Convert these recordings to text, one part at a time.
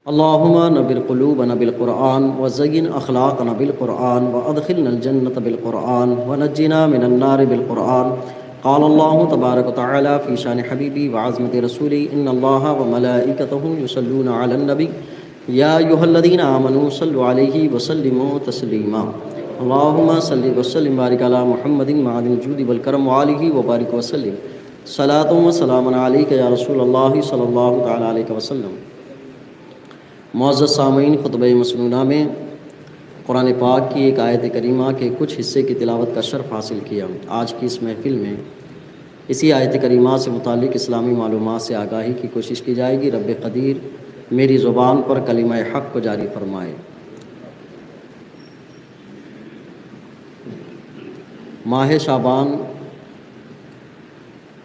اللهم نبر قلوبنا بالقرآن وزين أخلاقنا بالقرآن وأدخلنا الجنة بالقرآن ونجنا من النار بالقرآن. قال الله تبارك وتعالى في شان حبيبي وعظمة رسولي إن الله وملائكته يصلون على النبي يا أيها الذين آمنوا صلوا عليه وسلموا تسليما. اللهم صل وسلم وبارك على محمد معدن الجود والكرم وآله وبارك وسلم. صلاة وسلام عليك يا رسول الله صلى الله تعالى عليه وسلم. معزز سامعین، خطبہ مسنونہ میں قرآن پاک کی ایک آیت کریمہ کے کچھ حصے کی تلاوت کا شرف حاصل کیا۔ آج کی اس محفل میں اسی آیت کریمہ سے متعلق اسلامی معلومات سے آگاہی کی کوشش کی جائے گی۔ رب قدیر میری زبان پر کلمہ حق کو جاری فرمائے۔ ماہ شعبان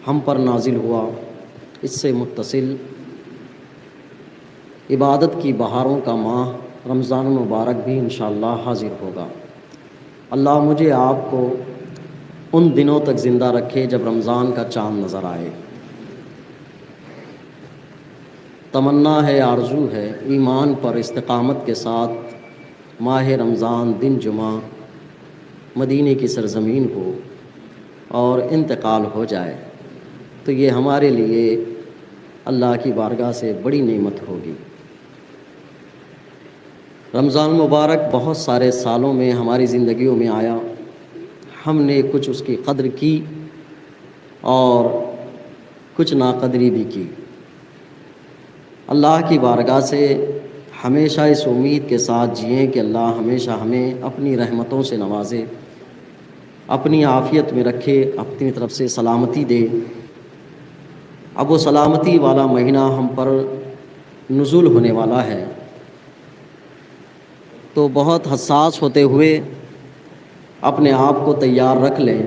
ہم پر نازل ہوا، اس سے متصل عبادت کی بہاروں کا ماہ رمضان المبارک بھی انشاءاللہ حاضر ہوگا۔ اللہ مجھے آپ کو ان دنوں تک زندہ رکھے جب رمضان کا چاند نظر آئے۔ تمنا ہے، آرزو ہے، ایمان پر استقامت کے ساتھ ماہ رمضان دن جمعہ مدینے کی سرزمین ہو اور انتقال ہو جائے تو یہ ہمارے لیے اللہ کی بارگاہ سے بڑی نعمت ہوگی۔ رمضان مبارک بہت سارے سالوں میں ہماری زندگیوں میں آیا، ہم نے کچھ اس کی قدر کی اور کچھ ناقدری بھی کی۔ اللہ کی بارگاہ سے ہمیشہ اس امید کے ساتھ جئیں کہ اللہ ہمیشہ ہمیں اپنی رحمتوں سے نوازے، اپنی عافیت میں رکھے، اپنی طرف سے سلامتی دے۔ اب وہ سلامتی والا مہینہ ہم پر نزول ہونے والا ہے، تو بہت حساس ہوتے ہوئے اپنے آپ کو تیار رکھ لیں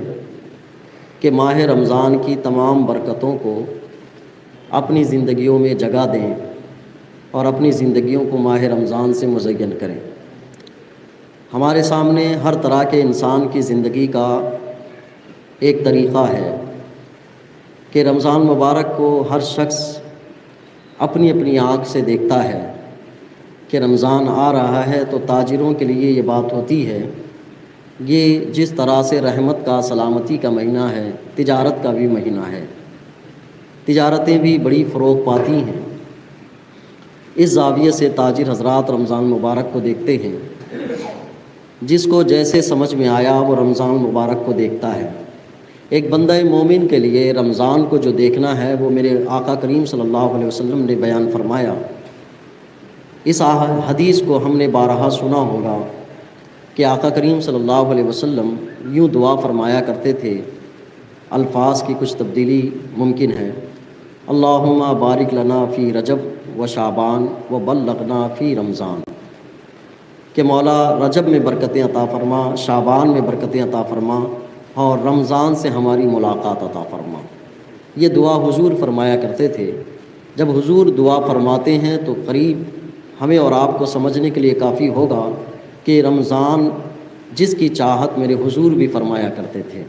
کہ ماہ رمضان کی تمام برکتوں کو اپنی زندگیوں میں جگہ دیں اور اپنی زندگیوں کو ماہ رمضان سے مزین کریں۔ ہمارے سامنے ہر طرح کے انسان کی زندگی کا ایک طریقہ ہے کہ رمضان مبارک کو ہر شخص اپنی اپنی آنکھ سے دیکھتا ہے کہ رمضان آ رہا ہے تو تاجروں کے لیے یہ بات ہوتی ہے، یہ جس طرح سے رحمت کا، سلامتی کا مہینہ ہے، تجارت کا بھی مہینہ ہے، تجارتیں بھی بڑی فروغ پاتی ہیں۔ اس زاویے سے تاجر حضرات رمضان مبارک کو دیکھتے ہیں، جس کو جیسے سمجھ میں آیا وہ رمضان مبارک کو دیکھتا ہے۔ ایک بندہ مومن کے لیے رمضان کو جو دیکھنا ہے وہ میرے آقا کریم صلی اللہ علیہ وسلم نے بیان فرمایا۔ اس حدیث کو ہم نے بارہا سنا ہوگا کہ آقا کریم صلی اللہ علیہ وسلم یوں دعا فرمایا کرتے تھے، الفاظ کی کچھ تبدیلی ممکن ہے۔ اللہم بارک لنا فی رجب و شعبان و بلغنا فی رمضان، کہ مولا رجب میں برکتیں عطا فرما، شعبان میں برکتیں عطا فرما اور رمضان سے ہماری ملاقات عطا فرما۔ یہ دعا حضور فرمایا کرتے تھے۔ جب حضور دعا فرماتے ہیں تو قریب ہمیں اور آپ کو سمجھنے کے لیے کافی ہوگا کہ رمضان جس کی چاہت میرے حضور بھی فرمایا کرتے تھے۔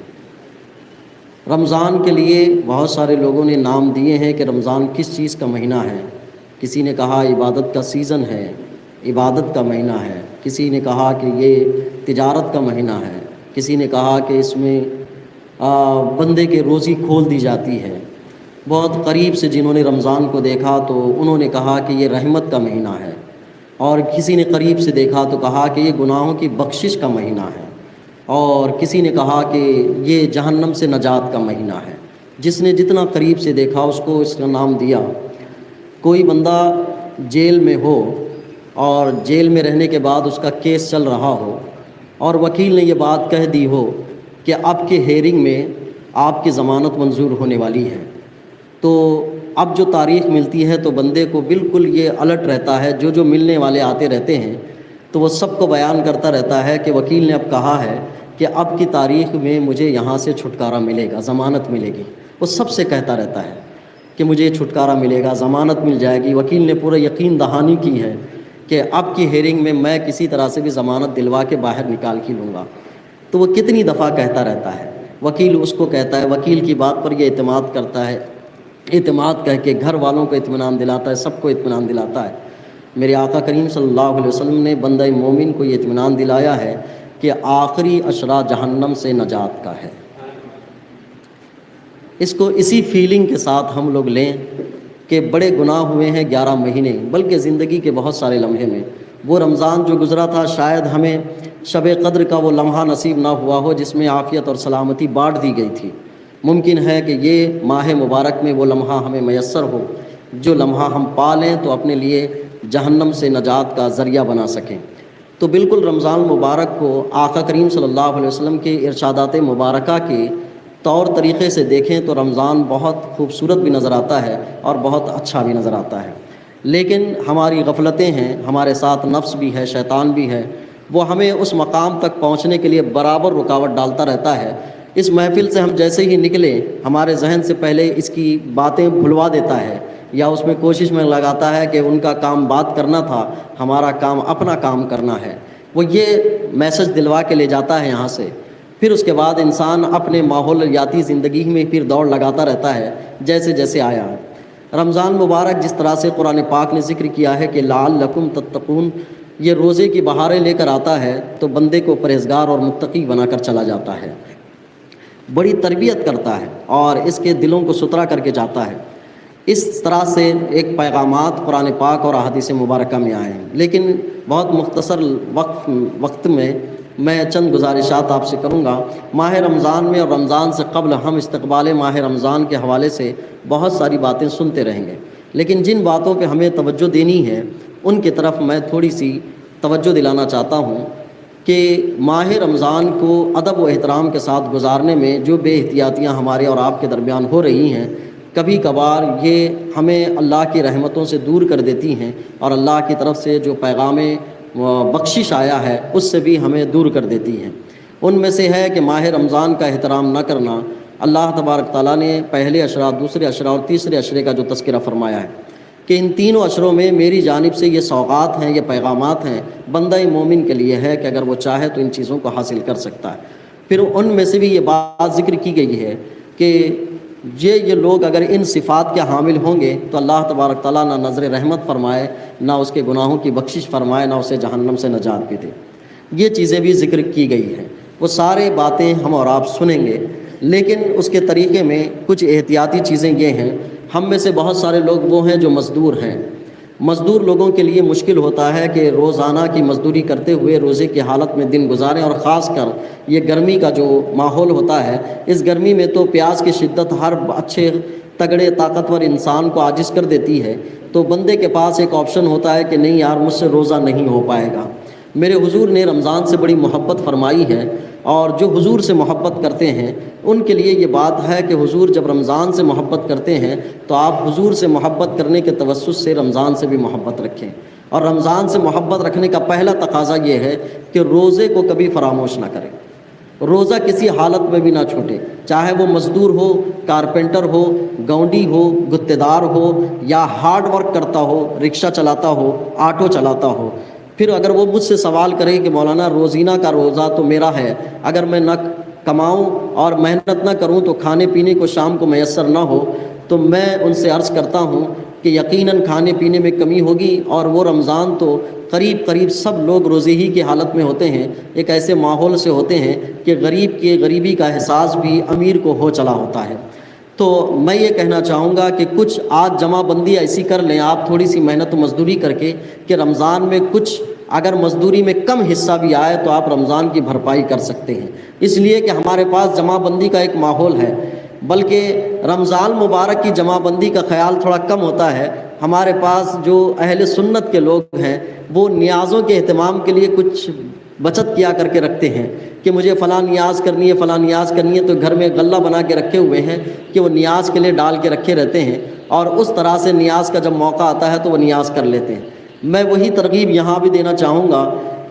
رمضان کے لیے بہت سارے لوگوں نے نام دیے ہیں کہ رمضان کس چیز کا مہینہ ہے۔ کسی نے کہا عبادت کا سیزن ہے، عبادت کا مہینہ ہے، کسی نے کہا کہ یہ تجارت کا مہینہ ہے، کسی نے کہا کہ اس میں بندے کے روزی کھول دی جاتی ہے۔ بہت قریب سے جنہوں نے رمضان کو دیکھا تو انہوں نے کہا کہ یہ رحمت کا مہینہ ہے، اور کسی نے قریب سے دیکھا تو کہا کہ یہ گناہوں کی بخشش کا مہینہ ہے، اور کسی نے کہا کہ یہ جہنم سے نجات کا مہینہ ہے۔ جس نے جتنا قریب سے دیکھا اس کو اس کا نام دیا۔ کوئی بندہ جیل میں ہو اور جیل میں رہنے کے بعد اس کا کیس چل رہا ہو اور وکیل نے یہ بات کہہ دی ہو کہ آپ کے ہیئرنگ میں آپ کی ضمانت منظور ہونے والی ہے، تو اب جو تاریخ ملتی ہے تو بندے کو بالکل یہ الرٹ رہتا ہے، جو ملنے والے آتے رہتے ہیں تو وہ سب کو بیان کرتا رہتا ہے کہ وکیل نے اب کہا ہے کہ اب کی تاریخ میں مجھے یہاں سے چھٹکارا ملے گا، ضمانت ملے گی۔ وہ سب سے کہتا رہتا ہے کہ مجھے چھٹکارا ملے گا، ضمانت مل جائے گی۔ وکیل نے پورا یقین دہانی کی ہے کہ اب کی ہیئرنگ میں کسی طرح سے بھی ضمانت دلوا کے باہر نکال کے لوں گا۔ تو وہ کتنی دفعہ کہتا رہتا ہے، وکیل اس کو کہتا ہے، وکیل کی بات پر یہ اعتماد کرتا ہے، اعتماد کہہ کے گھر والوں کو اطمینان دلاتا ہے، سب کو اطمینان دلاتا ہے، میرے آقا کریم صلی اللہ علیہ وسلم نے بندہ مومن کو یہ اطمینان دلایا ہے کہ آخری عشرہ جہنم سے نجات کا ہے۔ اس کو اسی فیلنگ کے ساتھ ہم لوگ لیں کہ بڑے گناہ ہوئے ہیں 11 مہینے، بلکہ زندگی کے بہت سارے لمحے میں۔ وہ رمضان جو گزرا تھا، شاید ہمیں شب قدر کا وہ لمحہ نصیب نہ ہوا ہو جس میں عافیت اور سلامتی بانٹ دی گئی تھی۔ ممکن ہے کہ یہ ماہ مبارک میں وہ لمحہ ہمیں میسر ہو جو لمحہ ہم پا لیں تو اپنے لیے جہنم سے نجات کا ذریعہ بنا سکیں۔ تو بالکل رمضان مبارک کو آقا کریم صلی اللہ علیہ وسلم کے ارشادات مبارکہ کے طور طریقے سے دیکھیں تو رمضان بہت خوبصورت بھی نظر آتا ہے اور بہت اچھا بھی نظر آتا ہے، لیکن ہماری غفلتیں ہیں، ہمارے ساتھ نفس بھی ہے، شیطان بھی ہے، وہ ہمیں اس مقام تک پہنچنے کے لیے برابر رکاوٹ ڈالتا رہتا ہے۔ اس محفل سے ہم جیسے ہی نکلیں ہمارے ذہن سے پہلے اس کی باتیں بھلوا دیتا ہے، یا اس میں کوشش میں لگاتا ہے کہ ان کا کام بات کرنا تھا، ہمارا کام اپنا کام کرنا ہے۔ وہ یہ میسج دلوا کے لے جاتا ہے یہاں سے، پھر اس کے بعد انسان اپنے ماحولیاتی زندگی میں پھر دوڑ لگاتا رہتا ہے جیسے جیسے آیا ہے۔ رمضان مبارک جس طرح سے قرآن پاک نے ذکر کیا ہے کہ لعلکم تتقون، یہ روزے کی بہاریں لے کر آتا ہے تو بندے کو پرہیزگار اور متقی بنا کر چلا جاتا ہے، بڑی تربیت کرتا ہے اور اس کے دلوں کو ستھرا کر کے جاتا ہے۔ اس طرح سے ایک پیغامات قرآن پاک اور احادیث مبارکہ میں آئے ہیں، لیکن بہت مختصر وقت میں چند گزارشات آپ سے کروں گا۔ ماہ رمضان میں اور رمضان سے قبل ہم استقبال ماہ رمضان کے حوالے سے بہت ساری باتیں سنتے رہیں گے، لیکن جن باتوں پہ ہمیں توجہ دینی ہے ان کی طرف میں تھوڑی سی توجہ دلانا چاہتا ہوں کہ ماہ رمضان کو ادب و احترام کے ساتھ گزارنے میں جو بے احتیاطیاں ہمارے اور آپ کے درمیان ہو رہی ہیں، کبھی کبھار یہ ہمیں اللہ کی رحمتوں سے دور کر دیتی ہیں اور اللہ کی طرف سے جو پیغام بخشش آیا ہے اس سے بھی ہمیں دور کر دیتی ہیں۔ ان میں سے ہے کہ ماہ رمضان کا احترام نہ کرنا۔ اللہ تبارک تعالیٰ نے پہلے عشرہ، دوسرے عشرہ اور تیسرے عشرے کا جو تذکرہ فرمایا ہے کہ ان تینوں عشروں میں میری جانب سے یہ سوغات ہیں، یہ پیغامات ہیں، بندہ مومن کے لیے ہے کہ اگر وہ چاہے تو ان چیزوں کو حاصل کر سکتا ہے۔ پھر ان میں سے بھی یہ بات ذکر کی گئی ہے کہ یہ لوگ اگر ان صفات کے حامل ہوں گے تو اللہ تبارک تعالیٰ نہ نظر رحمت فرمائے، نہ اس کے گناہوں کی بخشش فرمائے، نہ اسے جہنم سے نجات بھی دے۔ یہ چیزیں بھی ذکر کی گئی ہیں، وہ سارے باتیں ہم اور آپ سنیں گے، لیکن اس کے طریقے میں کچھ احتیاطی چیزیں یہ ہیں۔ ہم میں سے بہت سارے لوگ وہ ہیں جو مزدور ہیں۔ مزدور لوگوں کے لیے مشکل ہوتا ہے کہ روزانہ کی مزدوری کرتے ہوئے روزے کی حالت میں دن گزاریں، اور خاص کر یہ گرمی کا جو ماحول ہوتا ہے، اس گرمی میں تو پیاس کی شدت ہر اچھے تگڑے طاقتور انسان کو عاجز کر دیتی ہے، تو بندے کے پاس ایک آپشن ہوتا ہے کہ نہیں یار مجھ سے روزہ نہیں ہو پائے گا۔ میرے حضور نے رمضان سے بڑی محبت فرمائی ہے، اور جو حضور سے محبت کرتے ہیں ان کے لیے یہ بات ہے کہ حضور جب رمضان سے محبت کرتے ہیں تو آپ حضور سے محبت کرنے کے توسط سے رمضان سے بھی محبت رکھیں، اور رمضان سے محبت رکھنے کا پہلا تقاضا یہ ہے کہ روزے کو کبھی فراموش نہ کریں، روزہ کسی حالت میں بھی نہ چھوٹے، چاہے وہ مزدور ہو، کارپینٹر ہو، گونڈی ہو، گتےدار ہو، یا ہارڈ ورک کرتا ہو، رکشہ چلاتا ہو، آٹو چلاتا ہو۔ پھر اگر وہ مجھ سے سوال کرے کہ مولانا روزینہ کا روزہ تو میرا ہے، اگر میں نہ کماؤں اور محنت نہ کروں تو کھانے پینے کو شام کو میسر نہ ہو، تو میں ان سے عرض کرتا ہوں کہ یقیناً کھانے پینے میں کمی ہوگی، اور وہ رمضان تو قریب سب لوگ روزے ہی کی حالت میں ہوتے ہیں، ایک ایسے ماحول سے ہوتے ہیں کہ غریب کی غریبی کا احساس بھی امیر کو ہو چلا ہوتا ہے۔ تو میں یہ کہنا چاہوں گا کہ کچھ آج جمع بندی ایسی کر لیں آپ تھوڑی سی محنت و مزدوری کر کے کہ رمضان میں کچھ اگر مزدوری میں کم حصہ بھی آئے تو آپ رمضان کی بھرپائی کر سکتے ہیں، اس لیے کہ ہمارے پاس جمع بندی کا ایک ماحول ہے، بلکہ رمضان مبارک کی جمع بندی کا خیال تھوڑا کم ہوتا ہے۔ ہمارے پاس جو اہل سنت کے لوگ ہیں وہ نیازوں کے اہتمام کے لیے کچھ بچت کیا کر کے رکھتے ہیں کہ مجھے فلاں نیاز کرنی ہے، فلاں نیاز کرنی ہے، تو گھر میں غلہ بنا کے رکھے ہوئے ہیں کہ وہ نیاز کے لیے ڈال کے رکھے رہتے ہیں، اور اس طرح سے نیاز کا جب موقع آتا ہے تو وہ نیاز کر لیتے ہیں۔ میں وہی ترغیب یہاں بھی دینا چاہوں گا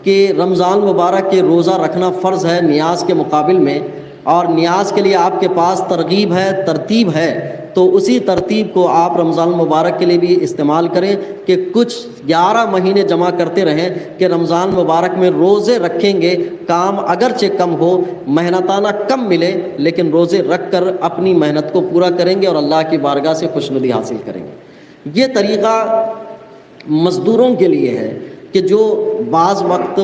کہ رمضان مبارک کے روزہ رکھنا فرض ہے نیاز کے مقابل میں، اور نیاز کے لیے آپ کے پاس ترغیب ہے، ترتیب ہے، تو اسی ترتیب کو آپ رمضان مبارک کے لیے بھی استعمال کریں کہ کچھ 11 مہینے جمع کرتے رہیں کہ رمضان مبارک میں روزے رکھیں گے، کام اگرچہ کم ہو، محنتانہ کم ملے، لیکن روزے رکھ کر اپنی محنت کو پورا کریں گے اور اللہ کی بارگاہ سے خوشنودی حاصل کریں گے۔ یہ طریقہ مزدوروں کے لیے ہے کہ جو بعض وقت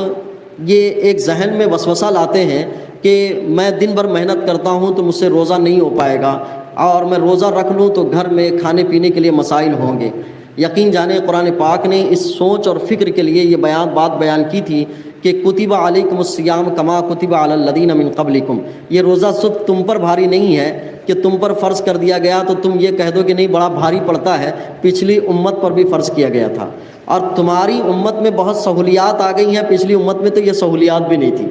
یہ ایک ذہن میں وسوسہ لاتے ہیں کہ میں دن بھر محنت کرتا ہوں تو مجھ سے روزہ نہیں ہو پائے گا، اور میں روزہ رکھ لوں تو گھر میں کھانے پینے کے لیے مسائل ہوں گے۔ یقین جانیں قرآن پاک نے اس سوچ اور فکر کے لیے یہ بات بیان کی تھی کہ کتب علیکم الصیام کما کتب علی الذین من قبلکم، یہ روزہ صرف تم پر بھاری نہیں ہے کہ تم پر فرض کر دیا گیا تو تم یہ کہہ دو کہ نہیں بڑا بھاری پڑتا ہے، پچھلی امت پر بھی فرض کیا گیا تھا، اور تمہاری امت میں بہت سہولیات آ گئی ہیں، پچھلی امت میں تو یہ سہولیات بھی نہیں تھی،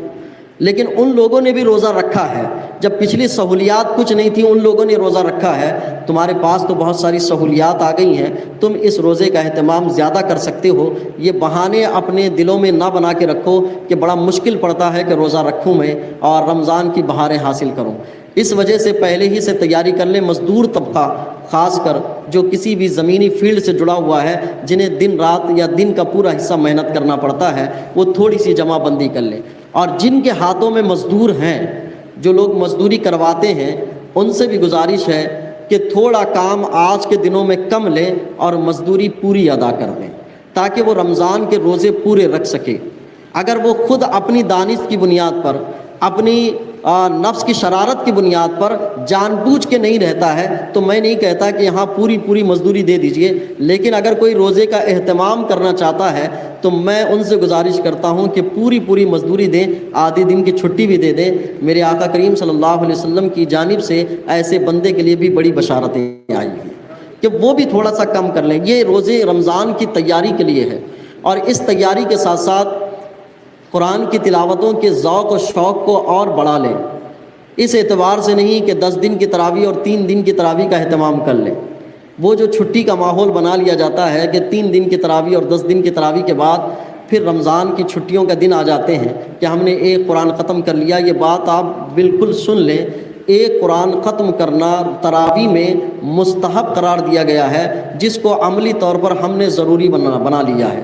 لیکن ان لوگوں نے بھی روزہ رکھا ہے۔ جب پچھلی سہولیات کچھ نہیں تھیں ان لوگوں نے روزہ رکھا ہے، تمہارے پاس تو بہت ساری سہولیات آ گئی ہیں، تم اس روزے کا اہتمام زیادہ کر سکتے ہو۔ یہ بہانے اپنے دلوں میں نہ بنا کے رکھو کہ بڑا مشکل پڑتا ہے کہ روزہ رکھوں میں اور رمضان کی بہاریں حاصل کروں۔ اس وجہ سے پہلے ہی سے تیاری کر لیں۔ مزدور طبقہ خاص کر جو کسی بھی زمینی فیلڈ سے جڑا ہوا ہے، جنہیں دن رات یا دن کا پورا حصہ محنت کرنا پڑتا ہے، وہ تھوڑی سی جمع بندی کر لیں۔ اور جن کے ہاتھوں میں مزدور ہیں، جو لوگ مزدوری کرواتے ہیں، ان سے بھی گزارش ہے کہ تھوڑا کام آج کے دنوں میں کم لیں اور مزدوری پوری ادا کر دیں، تاکہ وہ رمضان کے روزے پورے رکھ سکے۔ اگر وہ خود اپنی دانش کی بنیاد پر، اپنی نفس کی شرارت کی بنیاد پر جان بوجھ کے نہیں رہتا ہے تو میں نہیں کہتا کہ یہاں پوری مزدوری دے دیجئے، لیکن اگر کوئی روزے کا اہتمام کرنا چاہتا ہے تو میں ان سے گزارش کرتا ہوں کہ پوری مزدوری دیں، آدھی دن کی چھٹی بھی دے دیں۔ میرے آقا کریم صلی اللہ علیہ وسلم کی جانب سے ایسے بندے کے لیے بھی بڑی بشارتیں آئی ہیں کہ وہ بھی تھوڑا سا کم کر لیں۔ یہ روزے رمضان کی تیاری کے لیے ہے، اور اس تیاری کے ساتھ ساتھ قرآن کی تلاوتوں کے ذوق و شوق کو اور بڑھا لیں۔ اس اعتبار سے نہیں کہ 10 دن کی تراویح اور 3 دن کی تراویح کا اہتمام کر لیں۔ وہ جو چھٹی کا ماحول بنا لیا جاتا ہے کہ 3 دن کی تراویح اور 10 دن کی تراویح کے بعد پھر رمضان کی چھٹیوں کا دن آ جاتے ہیں کہ ہم نے ایک قرآن ختم کر لیا۔ یہ بات آپ بالکل سن لیں، ایک قرآن ختم کرنا تراویح میں مستحب قرار دیا گیا ہے، جس کو عملی طور پر ہم نے ضروری بنا لیا ہے،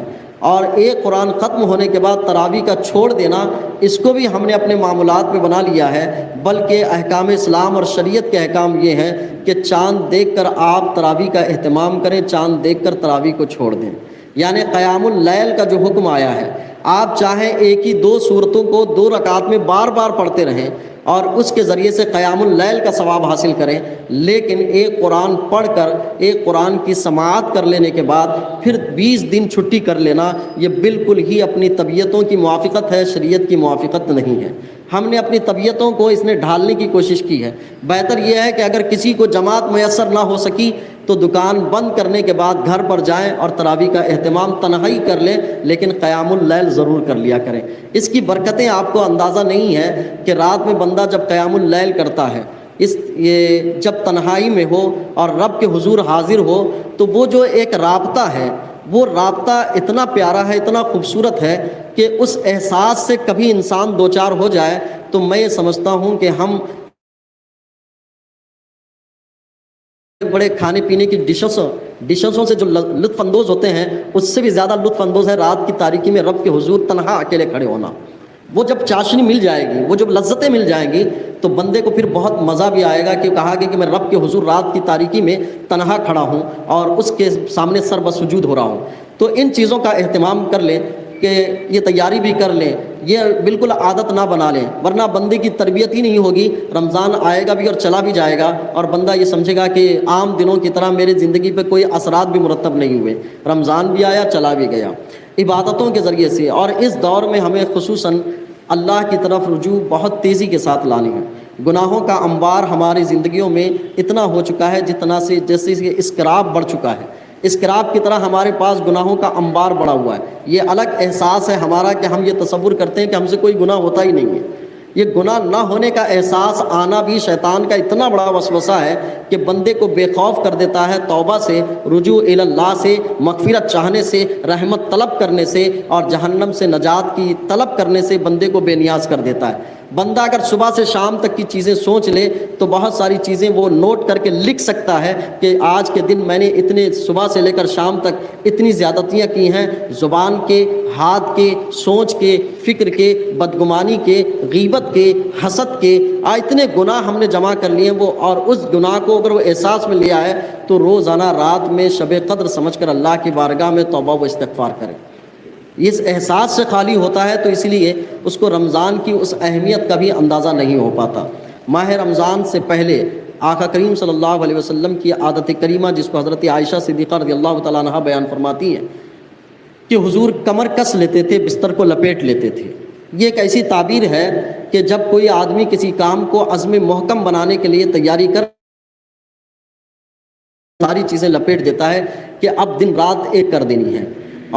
اور ایک قرآن ختم ہونے کے بعد تراویح کا چھوڑ دینا، اس کو بھی ہم نے اپنے معمولات میں بنا لیا ہے۔ بلکہ احکام اسلام اور شریعت کے احکام یہ ہیں کہ چاند دیکھ کر آپ تراویح کا اہتمام کریں، چاند دیکھ کر تراویح کو چھوڑ دیں۔ یعنی قیام اللیل کا جو حکم آیا ہے، آپ چاہیں ایک ہی 2 سورتوں کو 2 رکعت میں بار بار پڑھتے رہیں اور اس کے ذریعے سے قیام اللیل کا ثواب حاصل کریں، لیکن ایک قرآن پڑھ کر، ایک قرآن کی سماعت کر لینے کے بعد پھر 20 دن چھٹی کر لینا، یہ بالکل ہی اپنی طبیعتوں کی موافقت ہے، شریعت کی موافقت نہیں ہے۔ ہم نے اپنی طبیعتوں کو اس نے ڈھالنے کی کوشش کی ہے۔ بہتر یہ ہے کہ اگر کسی کو جماعت میسر نہ ہو سکی تو دکان بند کرنے کے بعد گھر پر جائیں اور تراویح کا اہتمام تنہائی کر لیں، لیکن قیام اللیل ضرور کر لیا کریں۔ اس کی برکتیں آپ کو اندازہ نہیں ہے کہ رات میں بندہ جب قیام اللیل کرتا ہے، یہ جب تنہائی میں ہو اور رب کے حضور حاضر ہو، تو وہ جو ایک رابطہ ہے، وہ رابطہ اتنا پیارا ہے، اتنا خوبصورت ہے کہ اس احساس سے کبھی انسان دوچار ہو جائے تو میں یہ سمجھتا ہوں کہ ہم بڑے کھانے پینے کی ڈشوں سے جو لطف اندوز ہوتے ہیں، اس سے بھی زیادہ لطف اندوز ہے رات کی تاریکی میں رب کے حضور تنہا اکیلے کھڑے ہونا۔ وہ جب چاشنی مل جائے گی، وہ جب لذتیں مل جائیں گی تو بندے کو پھر بہت مزہ بھی آئے گا کہ کہا کہ میں رب کے حضور رات کی تاریکی میں تنہا کھڑا ہوں اور اس کے سامنے سر بسجود ہو رہا ہوں۔ تو ان چیزوں کا اہتمام کر لیں کہ یہ تیاری بھی کر لیں، یہ بالکل عادت نہ بنا لیں، ورنہ بندے کی تربیت ہی نہیں ہوگی۔ رمضان آئے گا بھی اور چلا بھی جائے گا اور بندہ یہ سمجھے گا کہ عام دنوں کی طرح میری زندگی پہ کوئی اثرات بھی مرتب نہیں ہوئے، رمضان بھی آیا چلا بھی گیا۔ عبادتوں کے ذریعے سے، اور اس دور میں ہمیں خصوصاً اللہ کی طرف رجوع بہت تیزی کے ساتھ لانی ہے۔ گناہوں کا انبار ہماری زندگیوں میں اتنا ہو چکا ہے جیسے کہ اسکراب بڑھ چکا ہے، اسکراب کی طرح ہمارے پاس گناہوں کا انبار بڑھا ہوا ہے۔ یہ الگ احساس ہے ہمارا کہ ہم یہ تصور کرتے ہیں کہ ہم سے کوئی گناہ ہوتا ہی نہیں ہے۔ یہ گناہ نہ ہونے کا احساس آنا بھی شیطان کا اتنا بڑا وسوسہ ہے کہ بندے کو بے خوف کر دیتا ہے توبہ سے، رجوع الی اللہ سے، مغفرت چاہنے سے، رحمت طلب کرنے سے اور جہنم سے نجات کی طلب کرنے سے بندے کو بے نیاز کر دیتا ہے۔ بندہ اگر صبح سے شام تک کی چیزیں سوچ لے تو بہت ساری چیزیں وہ نوٹ کر کے لکھ سکتا ہے کہ آج کے دن میں نے اتنے صبح سے لے کر شام تک اتنی زیادتیاں کی ہیں، زبان کے، ہاتھ کے، سوچ کے، فکر کے، بدگمانی کے، غیبت کے، حسد کے، اتنے گناہ ہم نے جمع کر لیے ہیں وہ، اور اس گناہ کو اگر وہ احساس میں لیا ہے تو روزانہ رات میں شب قدر سمجھ کر اللہ کی بارگاہ میں توبہ و استغفار کرے۔ اس احساس سے خالی ہوتا ہے تو اسی لیے اس کو رمضان کی اس اہمیت کا بھی اندازہ نہیں ہو پاتا۔ ماہ رمضان سے پہلے آقا کریم صلی اللہ علیہ وسلم کی عادت کریمہ، جس کو حضرت عائشہ صدیقہ رضی اللہ تعالیٰ عنہا بیان فرماتی ہیں کہ حضور کمر کس لیتے تھے، بستر کو لپیٹ لیتے تھے۔ یہ ایک ایسی تعبیر ہے کہ جب کوئی آدمی کسی کام کو عزم محکم بنانے کے لیے تیاری کر ساری چیزیں لپیٹ دیتا ہے کہ اب دن رات ایک کر دینی ہے،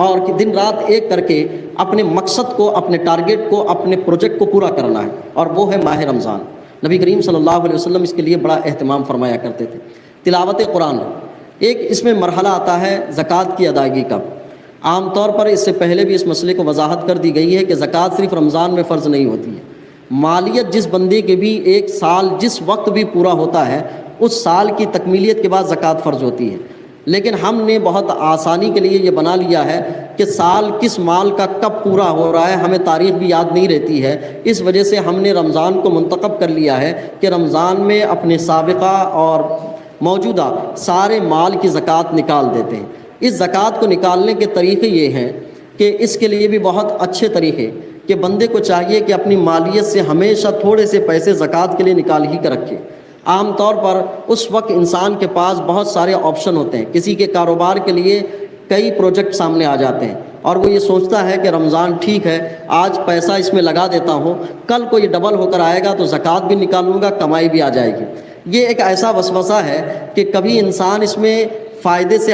اور کہ دن رات ایک کر کے اپنے مقصد کو، اپنے ٹارگٹ کو، اپنے پروجیکٹ کو پورا کرنا ہے، اور وہ ہے ماہ رمضان۔ نبی کریم صلی اللہ علیہ وسلم اس کے لیے بڑا اہتمام فرمایا کرتے تھے۔ تلاوت قرآن ایک اس میں مرحلہ آتا ہے زکوٰۃ کی ادائیگی کا۔ عام طور پر اس سے پہلے بھی اس مسئلے کو وضاحت کر دی گئی ہے کہ زکوٰۃ صرف رمضان میں فرض نہیں ہوتی ہے۔ مالیت جس بندے کے بھی ایک سال جس وقت بھی پورا ہوتا ہے، اس سال کی تکمیلیت کے بعد زکوٰۃ فرض ہوتی ہے، لیکن ہم نے بہت آسانی کے لیے یہ بنا لیا ہے کہ سال کس مال کا کب پورا ہو رہا ہے ہمیں تاریخ بھی یاد نہیں رہتی ہے، اس وجہ سے ہم نے رمضان کو منتخب کر لیا ہے کہ رمضان میں اپنے سابقہ اور موجودہ سارے مال کی زکوٰۃ نکال دیتے ہیں۔ اس زکوٰۃ کو نکالنے کے طریقے یہ ہیں کہ اس کے لیے بھی بہت اچھے طریقے کہ بندے کو چاہیے کہ اپنی مالیت سے ہمیشہ تھوڑے سے پیسے زکوٰۃ کے لیے نکال ہی کر رکھے۔ عام طور پر اس وقت انسان کے پاس بہت سارے آپشن ہوتے ہیں، کسی کے کاروبار کے لیے کئی پروجیکٹ سامنے آ جاتے ہیں، اور وہ یہ سوچتا ہے کہ رمضان ٹھیک ہے، آج پیسہ اس میں لگا دیتا ہوں، کل کو یہ ڈبل ہو کر آئے گا تو زکوٰۃ بھی نکالوں گا، کمائی بھی آ جائے گی۔ یہ ایک ایسا وسوسہ ہے کہ کبھی انسان اس میں فائدے سے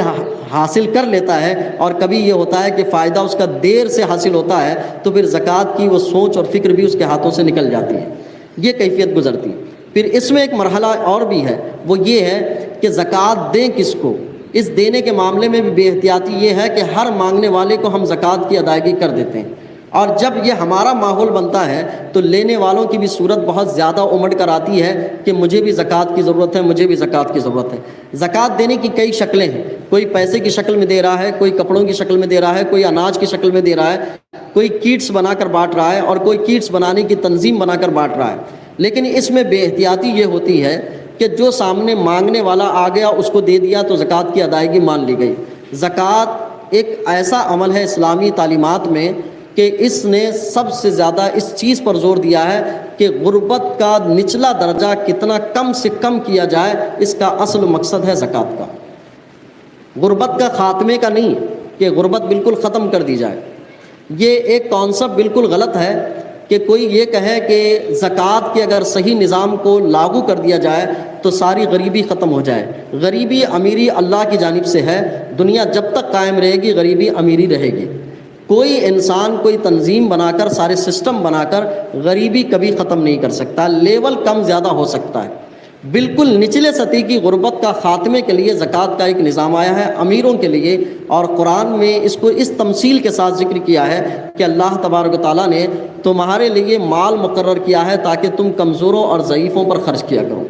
حاصل کر لیتا ہے، اور کبھی یہ ہوتا ہے کہ فائدہ اس کا دیر سے حاصل ہوتا ہے، تو پھر زکوٰۃ کی وہ سوچ اور فکر بھی اس کے ہاتھوں سے نکل جاتی ہے، یہ کیفیت گزرتی ہے۔ پھر اس میں ایک مرحلہ اور بھی ہے، وہ یہ ہے کہ زکوٰۃ دیں کس کو۔ اس دینے کے معاملے میں بھی بے احتیاطی یہ ہے کہ ہر مانگنے والے کو ہم زکوٰۃ کی ادائیگی کر دیتے ہیں، اور جب یہ ہمارا ماحول بنتا ہے تو لینے والوں کی بھی صورت بہت زیادہ امڑ کر آتی ہے کہ مجھے بھی زکوٰۃ کی ضرورت ہے، مجھے بھی زکوٰۃ کی ضرورت ہے۔ زکوٰۃ دینے کی کئی شکلیں ہیں، کوئی پیسے کی شکل میں دے رہا ہے، کوئی کپڑوں کی شکل میں دے رہا ہے، کوئی اناج کی شکل میں دے رہا ہے، کوئی کیٹس بنا کر بانٹ رہا ہے، اور کوئی کیٹس بنانے کی تنظیم بنا کر بانٹ رہا ہے۔ لیکن اس میں بے احتیاطی یہ ہوتی ہے کہ جو سامنے مانگنے والا آ گیا اس کو دے دیا تو زکوٰۃ کی ادائیگی مان لی گئی۔ زکوٰۃ ایک ایسا عمل ہے اسلامی تعلیمات میں کہ اس نے سب سے زیادہ اس چیز پر زور دیا ہے کہ غربت کا نچلا درجہ کتنا کم سے کم کیا جائے، اس کا اصل مقصد ہے زکوٰۃ کا۔ غربت کا خاتمے کا نہیں کہ غربت بالکل ختم کر دی جائے، یہ ایک کانسیپٹ بالکل غلط ہے کہ کوئی یہ کہے کہ زکوٰۃ کے اگر صحیح نظام کو لاگو کر دیا جائے تو ساری غریبی ختم ہو جائے۔ غریبی امیری اللہ کی جانب سے ہے، دنیا جب تک قائم رہے گی غریبی امیری رہے گی۔ کوئی انسان کوئی تنظیم بنا کر، سارے سسٹم بنا کر غریبی کبھی ختم نہیں کر سکتا، لیول کم زیادہ ہو سکتا ہے۔ بالکل نچلے سطح کی غربت کا خاتمے کے لیے زکوٰۃ کا ایک نظام آیا ہے امیروں کے لیے، اور قرآن میں اس کو اس تمثیل کے ساتھ ذکر کیا ہے کہ اللہ تبارک و تعالیٰ نے تمہارے لیے مال مقرر کیا ہے تاکہ تم کمزوروں اور ضعیفوں پر خرچ کیا کرو۔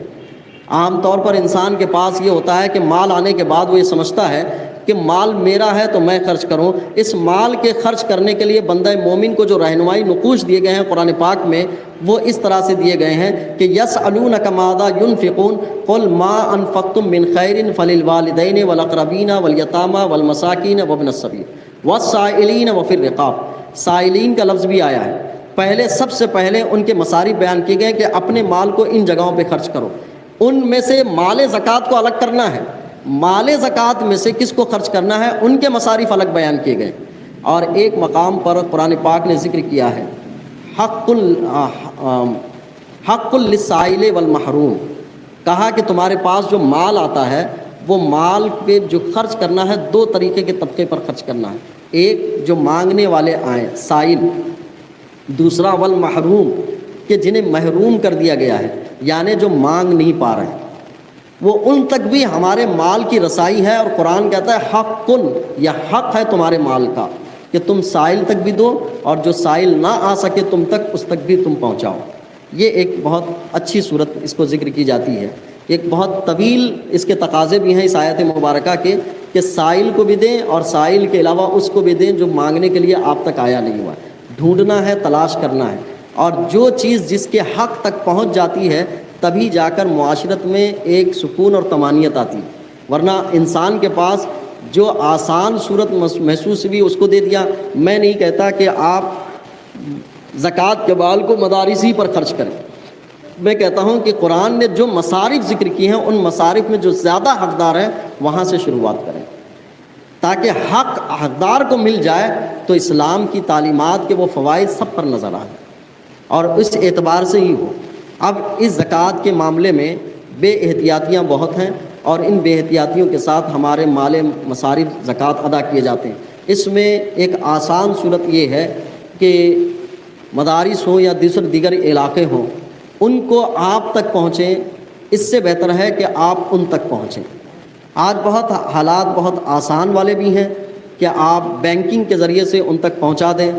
عام طور پر انسان کے پاس یہ ہوتا ہے کہ مال آنے کے بعد وہ یہ سمجھتا ہے کہ مال میرا ہے تو میں خرچ کروں۔ اس مال کے خرچ کرنے کے لیے بندہ مومن کو جو رہنمائی نقوش دیے گئے ہیں قرآن پاک میں، وہ اس طرح سے دیے گئے ہیں کہ یسألونک ماذا ینفقون قل ما انفقتم من خیر فللوالدین والاقربین والیتامى والمساکین وابن السبیل والسائلین وفی الرقاب۔ سائلین کا لفظ بھی آیا ہے، پہلے سب سے پہلے ان کے مصارف بیان کیے گئے کہ اپنے مال کو ان جگہوں پہ خرچ کرو۔ ان میں سے مال زکوٰۃ کو الگ کرنا ہے، مال زکوٰۃ میں سے کس کو خرچ کرنا ہے ان کے مصارف الگ بیان کیے گئے۔ اور ایک مقام پر قرآن پاک نے ذکر کیا ہے حق للسائل والمحروم، کہا کہ تمہارے پاس جو مال آتا ہے وہ مال پہ جو خرچ کرنا ہے دو طریقے کے طبقے پر خرچ کرنا ہے، ایک جو مانگنے والے آئیں سائل، دوسرا والمحروم کہ جنہیں محروم کر دیا گیا ہے، یعنی جو مانگ نہیں پا رہے، وہ ان تک بھی ہمارے مال کی رسائی ہے۔ اور قرآن کہتا ہے حق یا حق ہے تمہارے مال کا کہ تم سائل تک بھی دو، اور جو سائل نہ آ سکے تم تک اس تک بھی تم پہنچاؤ۔ یہ ایک بہت اچھی صورت اس کو ذکر کی جاتی ہے. ایک بہت طویل اس کے تقاضے بھی ہیں اس آیت مبارکہ کے کہ سائل کو بھی دیں اور سائل کے علاوہ اس کو بھی دیں جو مانگنے کے لیے آپ تک آیا نہیں ہوا. ڈھونڈنا ہے، تلاش کرنا ہے، اور جو چیز جس کے حق تک پہنچ جاتی ہے تبھی جا کر معاشرت میں ایک سکون اور طمانینت آتی ہے. ورنہ انسان کے پاس جو آسان صورت محسوس بھی اس کو دے دیا. میں نہیں کہتا کہ آپ زکوٰۃ کے مال کو مدارس ہی پر خرچ کریں، میں کہتا ہوں کہ قرآن نے جو مصارف ذکر کی ہیں ان مصارف میں جو زیادہ حقدار ہیں وہاں سے شروعات کریں تاکہ حقدار کو مل جائے تو اسلام کی تعلیمات کے وہ فوائد سب پر نظر آئیں اور اس اعتبار سے ہی ہو. اب اس زکوٰۃ کے معاملے میں بے احتیاطیاں بہت ہیں اور ان بے احتیاطیوں کے ساتھ ہمارے مال مصارف زکوٰۃ ادا کیے جاتے ہیں. اس میں ایک آسان صورت یہ ہے کہ مدارس ہوں یا دیگر علاقے ہوں ان کو آپ تک پہنچیں. اس سے بہتر ہے کہ آپ ان تک پہنچیں. آج بہت حالات بہت آسان والے بھی ہیں کہ آپ بینکنگ کے ذریعے سے ان تک پہنچا دیں.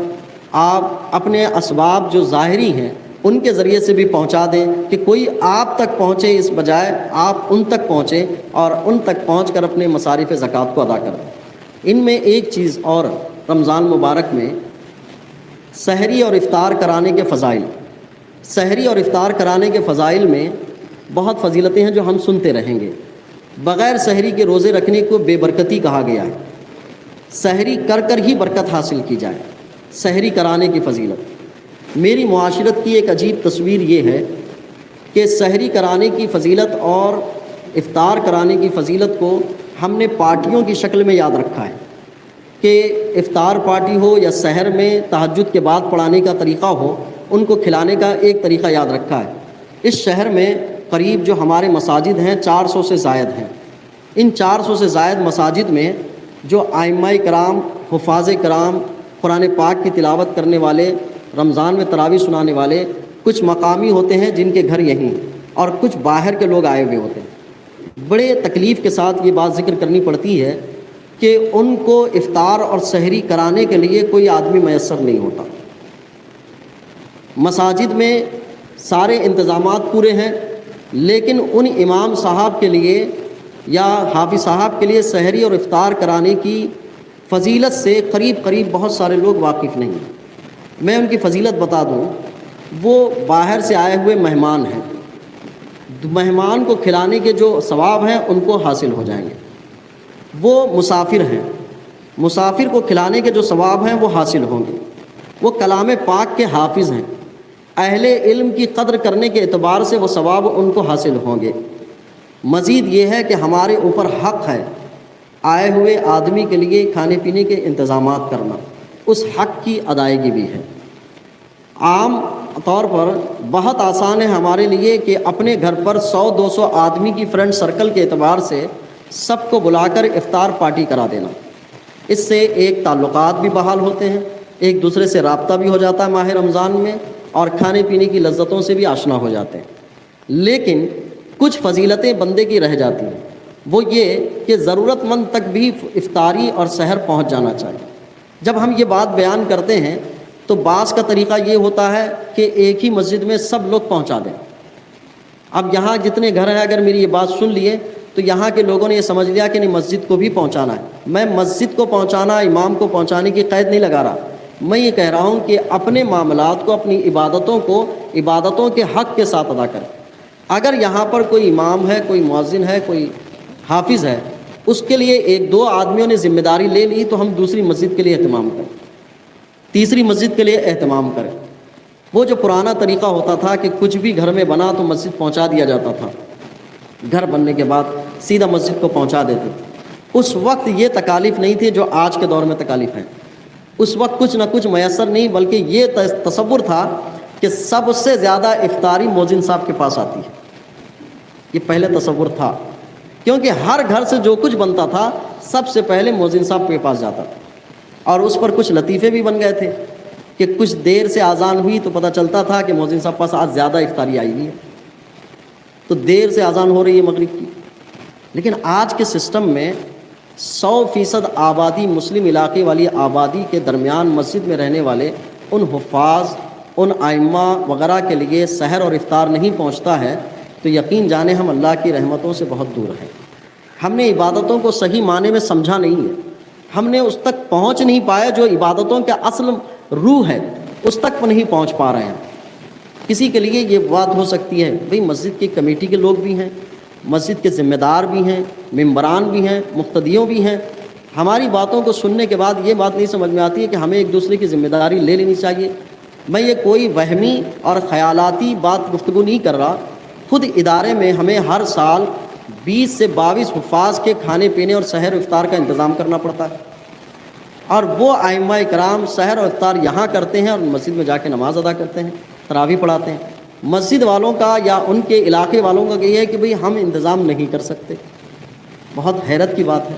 آپ اپنے اسباب جو ظاہری ہیں ان کے ذریعے سے بھی پہنچا دیں کہ کوئی آپ تک پہنچے اس بجائے آپ ان تک پہنچیں اور ان تک پہنچ کر اپنے مصارف زکوٰۃ کو ادا کر دیں. ان میں ایک چیز اور رمضان مبارک میں سحری اور افطار کرانے کے فضائل. سحری اور افطار کرانے کے فضائل میں بہت فضیلتیں ہیں جو ہم سنتے رہیں گے. بغیر سحری کے روزے رکھنے کو بے برکتی کہا گیا ہے. سحری کر کر ہی برکت حاصل کی جائے. سحری کرانے کی فضیلت. میری معاشرت کی ایک عجیب تصویر یہ ہے کہ سحری کرانے کی فضیلت اور افطار کرانے کی فضیلت کو ہم نے پارٹیوں کی شکل میں یاد رکھا ہے کہ افطار پارٹی ہو یا سحر میں تہجد کے بعد پڑھانے کا طریقہ ہو، ان کو کھلانے کا ایک طریقہ یاد رکھا ہے. اس شہر میں قریب جو ہمارے مساجد ہیں 400 سے زائد ہیں. ان 400 سے زائد مساجد میں جو ائمہ کرام، حفاظ کرام، قرآن پاک کی تلاوت کرنے والے، رمضان میں تراویح سنانے والے کچھ مقامی ہوتے ہیں جن کے گھر یہیں، اور کچھ باہر کے لوگ آئے ہوئے ہوتے ہیں. بڑے تکلیف کے ساتھ یہ بات ذکر کرنی پڑتی ہے کہ ان کو افطار اور سحری کرانے کے لیے کوئی آدمی میسر نہیں ہوتا. مساجد میں سارے انتظامات پورے ہیں لیکن ان امام صاحب کے لیے یا حافظ صاحب کے لیے سحری اور افطار کرانے کی فضیلت سے قریب بہت سارے لوگ واقف نہیں ہیں. میں ان کی فضیلت بتا دوں. وہ باہر سے آئے ہوئے مہمان ہیں، مہمان کو کھلانے کے جو ثواب ہیں ان کو حاصل ہو جائیں گے. وہ مسافر ہیں، مسافر کو کھلانے کے جو ثواب ہیں وہ حاصل ہوں گے. وہ کلام پاک کے حافظ ہیں، اہل علم کی قدر کرنے کے اعتبار سے وہ ثواب ان کو حاصل ہوں گے. مزید یہ ہے کہ ہمارے اوپر حق ہے آئے ہوئے آدمی کے لیے کھانے پینے کے انتظامات کرنا، اس حق کی ادائیگی بھی ہے. عام طور پر بہت آسان ہے ہمارے لیے کہ اپنے گھر پر 100-200 آدمی کی فرینڈ سرکل کے اعتبار سے سب کو بلا کر افطار پارٹی کرا دینا. اس سے ایک تعلقات بھی بحال ہوتے ہیں، ایک دوسرے سے رابطہ بھی ہو جاتا ہے ماہ رمضان میں، اور کھانے پینے کی لذتوں سے بھی آشنا ہو جاتے ہیں. لیکن کچھ فضیلتیں بندے کی رہ جاتی ہیں. وہ یہ کہ ضرورت مند تک بھی افطاری اور سحر پہنچ جانا چاہیے. جب ہم یہ بات بیان کرتے ہیں تو بعض کا طریقہ یہ ہوتا ہے کہ ایک ہی مسجد میں سب لوگ پہنچا دیں. اب یہاں جتنے گھر ہیں اگر میری یہ بات سن لیے تو یہاں کے لوگوں نے یہ سمجھ لیا کہ نہیں مسجد کو بھی پہنچانا ہے. میں مسجد کو پہنچانا، امام کو پہنچانے کی قید نہیں لگا رہا. میں یہ کہہ رہا ہوں کہ اپنے معاملات کو، اپنی عبادتوں کو عبادتوں کے حق کے ساتھ ادا کریں. اگر یہاں پر کوئی امام ہے، کوئی مؤذن ہے، کوئی حافظ ہے، اس کے لیے 1-2 آدمیوں نے ذمہ داری لے لی تو ہم دوسری مسجد کے لیے اہتمام کریں، تیسری مسجد کے لیے اہتمام کریں. وہ جو پرانا طریقہ ہوتا تھا کہ کچھ بھی گھر میں بنا تو مسجد پہنچا دیا جاتا تھا، گھر بننے کے بعد سیدھا مسجد کو پہنچا دیتے تھے. اس وقت یہ تکالیف نہیں تھی جو آج کے دور میں تکالیف ہیں. اس وقت کچھ نہ کچھ میسر نہیں، بلکہ یہ تصور تھا کہ سب سے زیادہ افطاری مؤذن صاحب کے پاس آتی ہے. یہ پہلے تصور تھا، کیونکہ ہر گھر سے جو کچھ بنتا تھا سب سے پہلے مؤذن صاحب کے پاس جاتا تھا. اور اس پر کچھ لطیفے بھی بن گئے تھے کہ کچھ دیر سے اذان ہوئی تو پتہ چلتا تھا کہ مؤذن صاحب پاس آج زیادہ افطاری آئی ہوئی ہے، تو دیر سے اذان ہو رہی ہے مغرب کی. لیکن آج کے سسٹم میں 100% آبادی، مسلم علاقے والی آبادی کے درمیان مسجد میں رہنے والے ان حفاظ، ان ائمہ وغیرہ کے لیے سحر اور افطار نہیں پہنچتا ہے تو یقین جانیں ہم اللہ کی رحمتوں سے بہت دور ہیں۔ ہم نے عبادتوں کو صحیح معنی میں سمجھا نہیں ہے، ہم نے اس تک پہنچ نہیں پایا جو عبادتوں کا اصل روح ہے، اس تک نہیں پہنچ پا رہے ہیں۔ کسی کے لیے یہ بات ہو سکتی ہے بھئی مسجد کی کمیٹی کے لوگ بھی ہیں، مسجد کے ذمہ دار بھی ہیں، ممبران بھی ہیں، مقتدیوں بھی ہیں، ہماری باتوں کو سننے کے بعد یہ بات نہیں سمجھ میں آتی ہے کہ ہمیں ایک دوسرے کی ذمہ داری لے لینی چاہیے۔ میں یہ کوئی وہمی اور خیالاتی بات گفتگو نہیں کر رہا، خود ادارے میں ہمیں ہر سال 20 سے 22 حفاظ کے کھانے پینے اور سحر و افطار کا انتظام کرنا پڑتا ہے، اور وہ ائمہ اکرام سحر اور افطار یہاں کرتے ہیں اور مسجد میں جا کے نماز ادا کرتے ہیں، تراویح پڑھاتے ہیں۔ مسجد والوں کا یا ان کے علاقے والوں کا یہ ہے کہ بھئی ہم انتظام نہیں کر سکتے۔ بہت حیرت کی بات ہے۔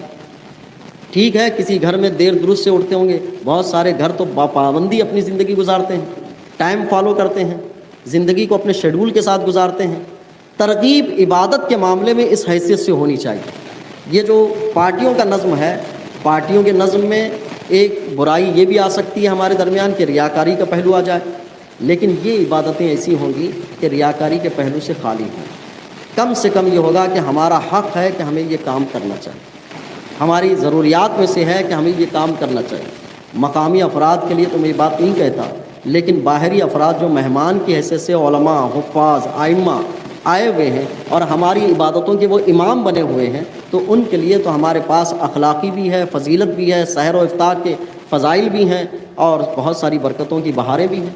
ٹھیک ہے کسی گھر میں دیر درست سے اٹھتے ہوں گے، بہت سارے گھر تو پابندی اپنی زندگی گزارتے ہیں، ٹائم فالو کرتے ہیں، زندگی کو اپنے شیڈول کے ساتھ گزارتے ہیں۔ ترغیب عبادت کے معاملے میں اس حیثیت سے ہونی چاہیے۔ یہ جو پارٹیوں کا نظم ہے، پارٹیوں کے نظم میں ایک برائی یہ بھی آ سکتی ہے ہمارے درمیان کہ ریاکاری کا پہلو آ جائے، لیکن یہ عبادتیں ایسی ہوں گی کہ ریاکاری کے پہلو سے خالی ہیں۔ کم سے کم یہ ہوگا کہ ہمارا حق ہے کہ ہمیں یہ کام کرنا چاہیے، ہماری ضروریات میں سے ہے کہ ہمیں یہ کام کرنا چاہیے۔ مقامی افراد کے لیے تو میں یہ بات نہیں کہتا، لیکن باہری افراد جو مہمان کی حیثیت سے علماء، حفاظ، ائمہ آئے ہوئے ہیں اور ہماری عبادتوں کے وہ امام بنے ہوئے ہیں، تو ان کے لیے تو ہمارے پاس اخلاقی بھی ہے، فضیلت بھی ہے، سحر و افطار کے فضائل بھی ہیں اور بہت ساری برکتوں کی بہاریں بھی ہیں۔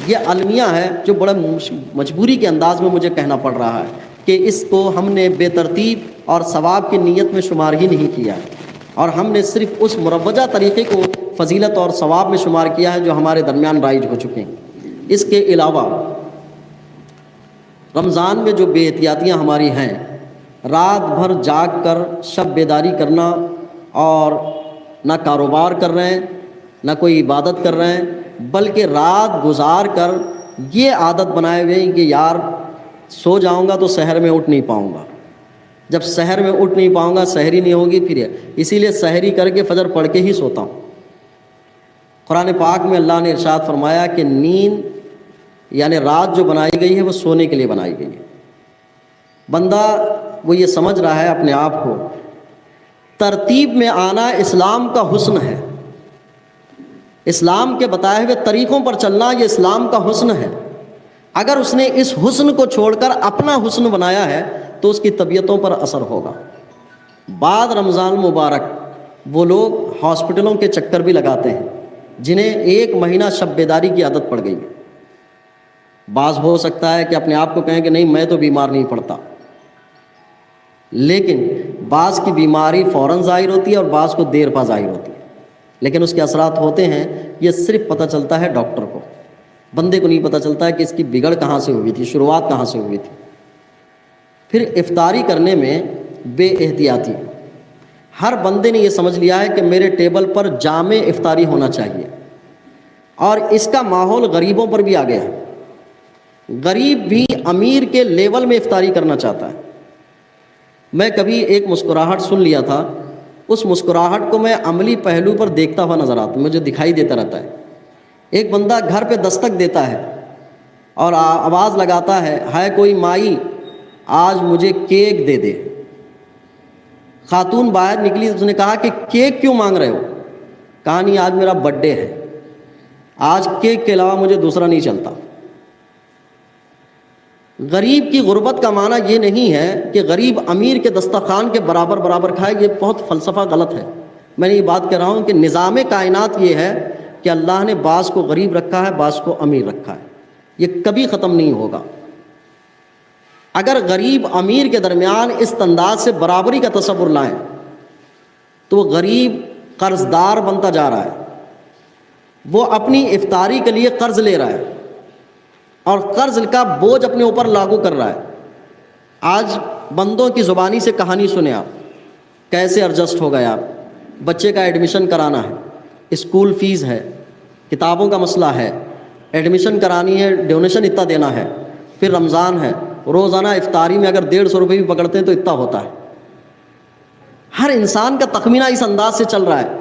یہ المیہ ہے جو بڑا مجبوری کے انداز میں مجھے کہنا پڑ رہا ہے کہ اس کو ہم نے بے ترتیب اور ثواب کی نیت میں شمار ہی نہیں کیا ہے، اور ہم نے صرف اس مروجہ طریقے کو فضیلت اور ثواب میں شمار کیا ہے جو ہمارے درمیان رائج ہو چکے ہیں۔ اس کے علاوہ رمضان میں جو بے احتیاطیاں ہماری ہیں، رات بھر جاگ کر شب بیداری کرنا اور نہ کاروبار کر رہے ہیں نہ کوئی عبادت کر رہے ہیں، بلکہ رات گزار کر یہ عادت بنائے ہوئے ہیں کہ یار سو جاؤں گا تو سحر میں اٹھ نہیں پاؤں گا، جب سحر میں اٹھ نہیں پاؤں گا سحری نہیں ہوگی، پھر اسی لیے سحری کر کے فجر پڑھ کے ہی سوتا ہوں۔ قرآن پاک میں اللہ نے ارشاد فرمایا کہ نیند یعنی رات جو بنائی گئی ہے وہ سونے کے لیے بنائی گئی ہے۔ بندہ وہ یہ سمجھ رہا ہے اپنے آپ کو ترتیب میں آنا اسلام کا حسن ہے، اسلام کے بتائے ہوئے طریقوں پر چلنا یہ اسلام کا حسن ہے۔ اگر اس نے اس حسن کو چھوڑ کر اپنا حسن بنایا ہے تو اس کی طبیعتوں پر اثر ہوگا۔ بعد رمضان مبارک وہ لوگ ہاسپٹلوں کے چکر بھی لگاتے ہیں جنہیں 1 مہینہ شب بیداری کی عادت پڑ گئی۔ بعض ہو سکتا ہے کہ اپنے آپ کو کہیں کہ نہیں میں تو بیمار نہیں پڑتا، لیکن بعض کی بیماری فوراً ظاہر ہوتی ہے اور بعض کو دیر پا ظاہر ہوتی ہے، لیکن اس کے اثرات ہوتے ہیں۔ یہ صرف پتہ چلتا ہے ڈاکٹر کو، بندے کو نہیں پتہ چلتا ہے کہ اس کی بگڑ کہاں سے ہوئی تھی، شروعات کہاں سے ہوئی تھی۔ پھر افطاری کرنے میں بے احتیاطی، ہر بندے نے یہ سمجھ لیا ہے کہ میرے ٹیبل پر جامع افطاری ہونا چاہیے، اور اس کا ماحول غریبوں پر بھی آ گیا ہے۔ غریب بھی امیر کے لیول میں افطاری کرنا چاہتا ہے۔ میں کبھی ایک مسکراہٹ سن لیا تھا، اس مسکراہٹ کو میں عملی پہلو پر دیکھتا ہوا نظر آتا، مجھے دکھائی دیتا رہتا ہے۔ ایک بندہ گھر پہ دستک دیتا ہے اور آواز لگاتا ہے کوئی مائی آج مجھے کیک دے دے۔ خاتون باہر نکلی، اس نے کہا کہ کیک کیوں مانگ رہے ہو؟ کہا نہیں آج میرا برتھ ڈے ہے، آج کیک کے علاوہ مجھے دوسرا نہیں چلتا۔ غریب کی غربت کا معنی یہ نہیں ہے کہ غریب امیر کے دسترخوان کے برابر کھائے، یہ بہت فلسفہ غلط ہے۔ میں نے یہ بات کہہ رہا ہوں کہ نظام کائنات یہ ہے کہ اللہ نے بعض کو غریب رکھا ہے، بعض کو امیر رکھا ہے، یہ کبھی ختم نہیں ہوگا۔ اگر غریب امیر کے درمیان اس انداز سے برابری کا تصور لائیں تو وہ غریب قرض دار بنتا جا رہا ہے، وہ اپنی افطاری کے لیے قرض لے رہا ہے اور قرض کا بوجھ اپنے اوپر لاگو کر رہا ہے۔ آج بندوں کی زبانی سے کہانی سنیں آپ، کیسے ایڈجسٹ ہوگا یار، بچے کا ایڈمیشن کرانا ہے، اسکول فیس ہے، کتابوں کا مسئلہ ہے، ایڈمیشن کرانی ہے، ڈونیشن اتنا دینا ہے، پھر رمضان ہے، روزانہ افطاری میں اگر 150 روپے بھی پکڑتے ہیں تو اتنا ہوتا ہے۔ ہر انسان کا تخمینہ اس انداز سے چل رہا ہے۔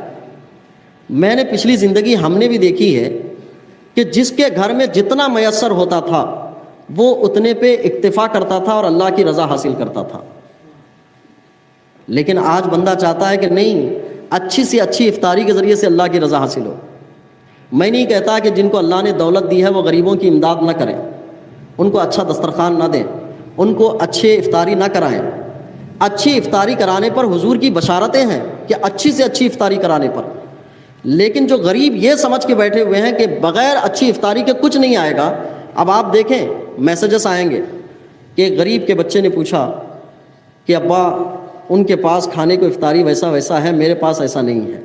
میں نے پچھلی زندگی ہم نے بھی دیکھی ہے کہ جس کے گھر میں جتنا میسر ہوتا تھا وہ اتنے پہ اکتفا کرتا تھا اور اللہ کی رضا حاصل کرتا تھا۔ لیکن آج بندہ چاہتا ہے کہ نہیں، اچھی سے اچھی افطاری کے ذریعے سے اللہ کی رضا حاصل ہو۔ میں نہیں کہتا کہ جن کو اللہ نے دولت دی ہے وہ غریبوں کی امداد نہ کریں، ان کو اچھا دسترخوان نہ دیں، ان کو اچھے افطاری نہ کرائیں۔ اچھی افطاری کرانے پر حضور کی بشارتیں ہیں کہ اچھی سے اچھی افطاری کرانے پر، لیکن جو غریب یہ سمجھ کے بیٹھے ہوئے ہیں کہ بغیر اچھی افطاری کے کچھ نہیں آئے گا۔ اب آپ دیکھیں میسیجز آئیں گے کہ ایک غریب کے بچے نے پوچھا کہ ابا ان کے پاس کھانے کو افطاری ویسا ویسا ہے، میرے پاس ایسا نہیں ہے،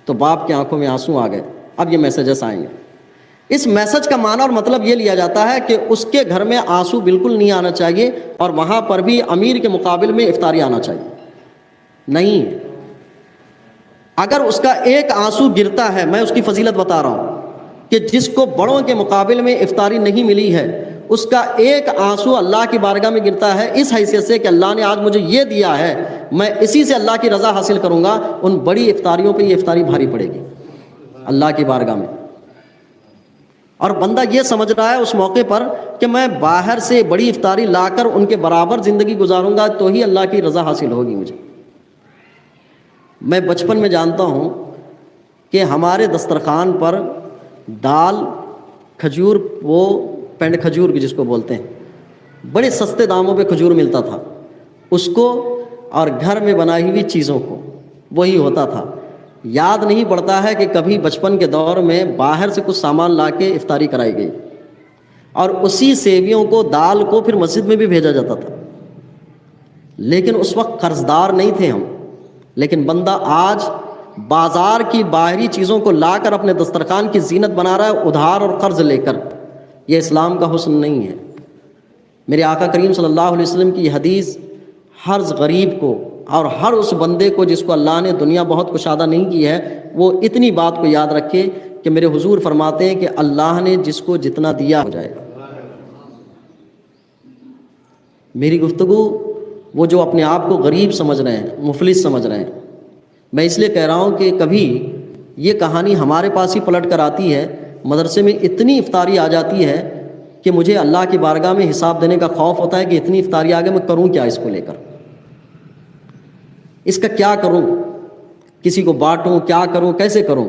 تو باپ کی آنکھوں میں آنسو آ گئے۔ اب یہ میسیجز آئیں گے، اس میسج کا معنی اور مطلب یہ لیا جاتا ہے کہ اس کے گھر میں آنسو بالکل نہیں آنا چاہیے اور وہاں پر بھی امیر کے مقابل میں افطاری آنا چاہیے۔ نہیں، اگر اس کا ایک آنسو گرتا ہے، میں اس کی فضیلت بتا رہا ہوں کہ جس کو بڑوں کے مقابل میں افطاری نہیں ملی ہے، اس کا ایک آنسو اللہ کی بارگاہ میں گرتا ہے اس حیثیت سے کہ اللہ نے آج مجھے یہ دیا ہے، میں اسی سے اللہ کی رضا حاصل کروں گا۔ ان بڑی افطاریوں پہ یہ افطاری بھاری پڑے گی اللہ کی بارگاہ میں۔ اور بندہ یہ سمجھ رہا ہے اس موقع پر کہ میں باہر سے بڑی افطاری لا کر ان کے برابر زندگی گزاروں گا تو ہی اللہ کی رضا حاصل ہوگی مجھے۔ میں بچپن میں جانتا ہوں کہ ہمارے دسترخوان پر دال، کھجور، وہ پینڈ کھجور بھی جس کو بولتے ہیں، بڑے سستے داموں پہ کھجور ملتا تھا، اس کو اور گھر میں بنائی ہوئی چیزوں کو، وہی ہوتا تھا۔ یاد نہیں پڑتا ہے کہ کبھی بچپن کے دور میں باہر سے کچھ سامان لا کے افطاری کرائی گئی، اور اسی سیویوں کو، دال کو پھر مسجد میں بھی بھیجا جاتا تھا۔ لیکن اس وقت قرض دار نہیں تھے ہم، لیکن بندہ آج بازار کی باہری چیزوں کو لا کر اپنے دسترخوان کی زینت بنا رہا ہے ادھار اور قرض لے کر۔ یہ اسلام کا حسن نہیں ہے۔ میرے آقا کریم صلی اللہ علیہ وسلم کی یہ حدیث ہر غریب کو اور ہر اس بندے کو جس کو اللہ نے دنیا بہت کشادہ نہیں کی ہے، وہ اتنی بات کو یاد رکھے کہ میرے حضور فرماتے ہیں کہ اللہ نے جس کو جتنا دیا ہو جائے گا۔ میری گفتگو وہ جو اپنے آپ کو غریب سمجھ رہے ہیں، مفلس سمجھ رہے ہیں، میں اس لیے کہہ رہا ہوں کہ کبھی یہ کہانی ہمارے پاس ہی پلٹ کر آتی ہے، مدرسے میں اتنی افطاری آ جاتی ہے کہ مجھے اللہ کی بارگاہ میں حساب دینے کا خوف ہوتا ہے کہ اتنی افطاری آ گئی، میں کروں کیا اس کو لے کر، اس کا کیا کروں، کسی کو بانٹوں، کیا کروں، کیسے کروں۔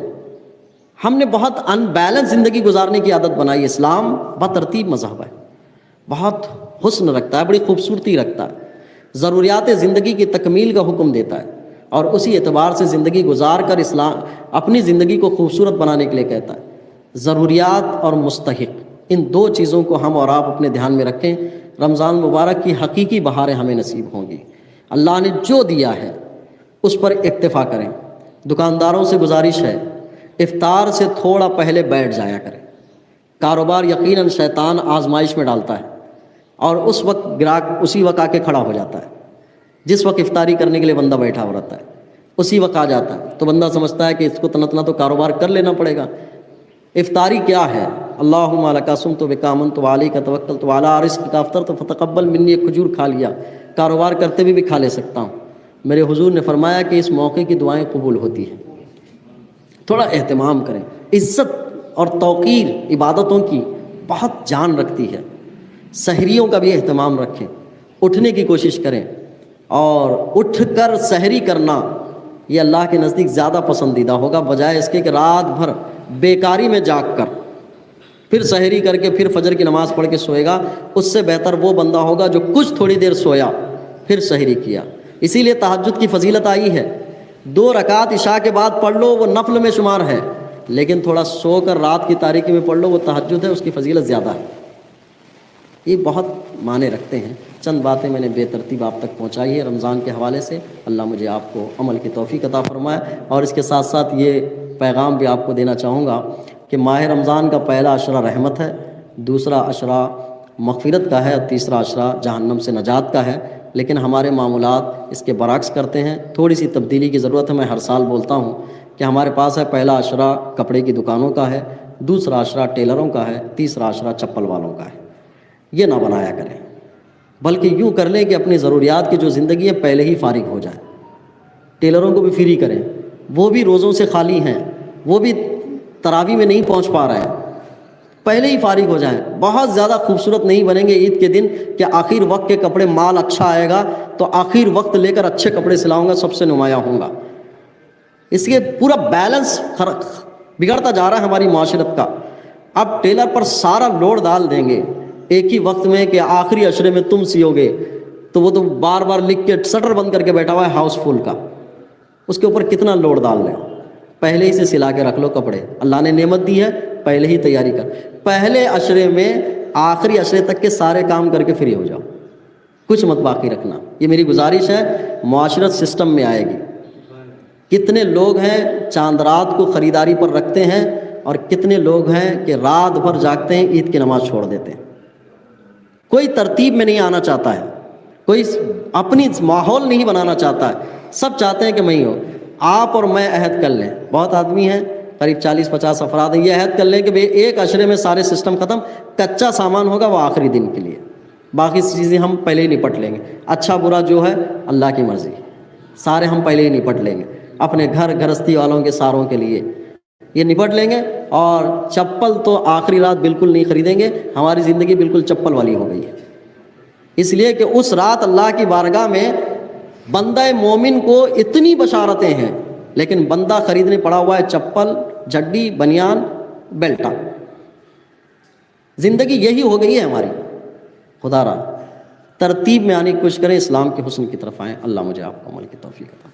ہم نے بہت ان بیلنس زندگی گزارنے کی عادت بنائی۔ اسلام بترتیب مذہب ہے، بہت حسن رکھتا ہے، بڑی خوبصورتی رکھتا ہے، ضروریات زندگی کی تکمیل کا حکم دیتا ہے، اور اسی اعتبار سے زندگی گزار کر اسلام اپنی زندگی کو خوبصورت بنانے کے لیے کہتا ہے۔ ضروریات اور مستحق، ان دو چیزوں کو ہم اور آپ اپنے دھیان میں رکھیں۔ رمضان مبارک کی حقیقی بہاریں ہمیں نصیب ہوں گی۔ اللہ نے جو دیا ہے اس پر اکتفا کریں۔ دکانداروں سے گزارش ہے، افطار سے تھوڑا پہلے بیٹھ جایا کریں۔ کاروبار یقیناً شیطان آزمائش میں ڈالتا ہے، اور اس وقت گراہک اسی وقت آ کے کھڑا ہو جاتا ہے، جس وقت افطاری کرنے کے لیے بندہ بیٹھا ہو رہتا ہے اسی وقت آ جاتا ہے، تو بندہ سمجھتا ہے کہ اس کو تنتنا تو کاروبار کر لینا پڑے گا۔ افطاری کیا ہے؟ اللہم لک صمت بک آمنت وعلیک توکلت وعلی رزقک افطرت فتقبل منی، ایک کھجور کھا لیا، کاروبار کرتے ہوئے بھی کھا لے سکتا ہوں۔ میرے حضور نے فرمایا کہ اس موقع کی دعائیں قبول ہوتی ہیں۔ تھوڑا اہتمام کریں، عزت اور توقیر عبادتوں کی بہت جان رکھتی ہے۔ سحریوں کا بھی اہتمام رکھیں، اٹھنے کی کوشش کریں، اور اٹھ کر سحری کرنا یہ اللہ کے نزدیک زیادہ پسندیدہ ہوگا، بجائے اس کے کہ رات بھر بیکاری میں جاگ کر پھر سحری کر کے پھر فجر کی نماز پڑھ کے سوئے گا۔ اس سے بہتر وہ بندہ ہوگا جو کچھ تھوڑی دیر سویا پھر سحری کیا۔ اسی لیے تہجد کی فضیلت آئی ہے، 2 رکعت عشاء کے بعد پڑھ لو وہ نفل میں شمار ہے، لیکن تھوڑا سو کر رات کی تاریکی میں پڑھ لو وہ تہجد ہے، اس کی فضیلت زیادہ ہے۔ یہ بہت معنی رکھتے ہیں۔ چند باتیں میں نے بے ترتیب آپ تک پہنچائی ہے رمضان کے حوالے سے۔ اللہ مجھے آپ کو عمل کی توفیق عطا فرمائے، اور اس کے ساتھ ساتھ یہ پیغام بھی آپ کو دینا چاہوں گا کہ ماہ رمضان کا پہلا عشرہ رحمت ہے، دوسرا عشرہ مغفرت کا ہے، اور تیسرا عشرہ جہنم سے نجات کا ہے۔ لیکن ہمارے معمولات اس کے برعکس کرتے ہیں، تھوڑی سی تبدیلی کی ضرورت ہے۔ میں ہر سال بولتا ہوں کہ ہمارے پاس ہے، پہلا عشرہ کپڑے کی دکانوں کا ہے، دوسرا عشرہ ٹیلروں کا ہے، تیسرا عشرہ چپل والوں کا ہے۔ یہ نہ بنایا کریں، بلکہ یوں کر لیں کہ اپنی ضروریات کی جو زندگی ہے پہلے ہی فارغ ہو جائے۔ ٹیلروں کو بھی فری کریں، وہ بھی روزوں سے خالی ہیں، وہ بھی تراویح میں نہیں پہنچ پا رہے ہیں، پہلے ہی فارغ ہو جائیں. بہت زیادہ خوبصورت نہیں بنیں گے عید کے دن کہ آخر وقت کے کپڑے مال اچھا آئے گا تو آخر وقت لے کر اچھے کپڑے سلاؤں گا، سب سے نمایاں ہوں گا. اس لیے پورا بیلنس بگڑتا جا رہا ہے ہماری معاشرت کا. اب ٹیلر پر سارا لوڈ ڈال دیں گے ایک ہی وقت میں کہ آخری عشرے میں تم سیو گے، تو وہ تو بار بار لکھ کے شٹر بند کر کے بیٹھا ہوا ہے ہاؤس فل کا، اس کے اوپر کتنا لوڈ ڈال لیں. پہلے ہی سے سلا کے رکھ لو کپڑے، اللہ نے نعمت دی ہے، پہلے ہی تیاری کر. پہلے عشرے میں آخری عشرے تک کے سارے کام کر کے فری ہو جاؤ، کچھ مت باقی رکھنا. یہ میری گزارش ہے، معاشرت سسٹم میں آئے گی. کتنے لوگ ہیں چاند رات کو خریداری پر رکھتے ہیں، اور کتنے لوگ ہیں کہ رات بھر جاگتے ہیں، عید کی نماز چھوڑ دیتے ہیں. کوئی ترتیب میں نہیں آنا چاہتا ہے، کوئی اپنی ماحول نہیں بنانا چاہتا ہے. سب چاہتے ہیں کہ میں ہی ہو. آپ اور میں عہد کر لیں، بہت آدمی ہیں قریب 40-50 افراد ہیں، یہ عہد کر لیں کہ بھئی ایک عشرے میں سارے سسٹم ختم، کچا سامان ہوگا وہ آخری دن کے لیے، باقی چیزیں ہم پہلے ہی نپٹ لیں گے. اچھا برا جو ہے اللہ کی مرضی، سارے ہم پہلے ہی نپٹ لیں گے. اپنے گھر گھرستی والوں کے ساروں کے لیے یہ نپٹ لیں گے. اور چپل تو آخری رات بالکل نہیں خریدیں گے. ہماری زندگی بالکل چپل والی ہو گئی ہے، اس لیے کہ اس رات اللہ کی بارگاہ میں بندہ مومن کو اتنی بشارتیں ہیں، لیکن بندہ خریدنے پڑا ہوا ہے چپل، جڈی، بنیان، بیلٹا. زندگی یہی ہو گئی ہے ہماری. خدا را ترتیب میں آنے کی کوشش کریں، اسلام کے حسن کی طرف آئیں. اللہ مجھے آپ کو عمل کی توفیق عطا.